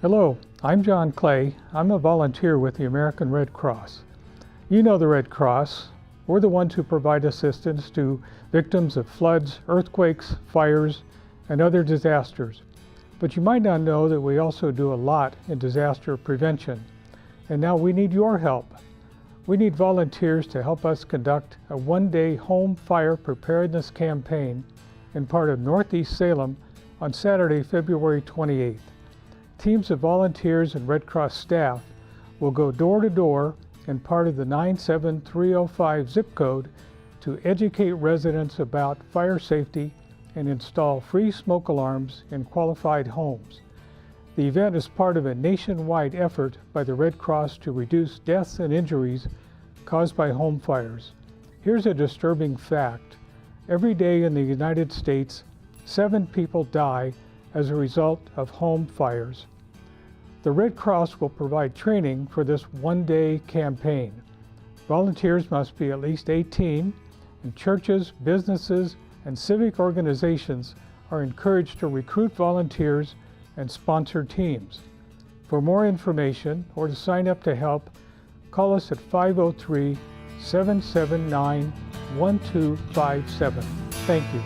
Hello, I'm John Clay. I'm a volunteer with the American Red Cross. You know the Red Cross. We're the ones who provide assistance to victims of floods, earthquakes, fires, and other disasters. But you might not know that we also do a lot in disaster prevention. And now we need your help. We need volunteers to help us conduct a one-day home fire preparedness campaign in part of Northeast Salem on Saturday, February 28th. Teams of volunteers and Red Cross staff will go door to door in part of the 97305 zip code to educate residents about fire safety and install free smoke alarms in qualified homes. The event is part of a nationwide effort by the Red Cross to reduce deaths and injuries caused by home fires. Here's a disturbing fact. Every day in the United States, 7 people die as a result of home fires. The Red Cross will provide training for this one-day campaign. Volunteers must be at least 18, and churches, businesses, and civic organizations are encouraged to recruit volunteers and sponsor teams. For more information or to sign up to help, call us at 503-779-1257. Thank you.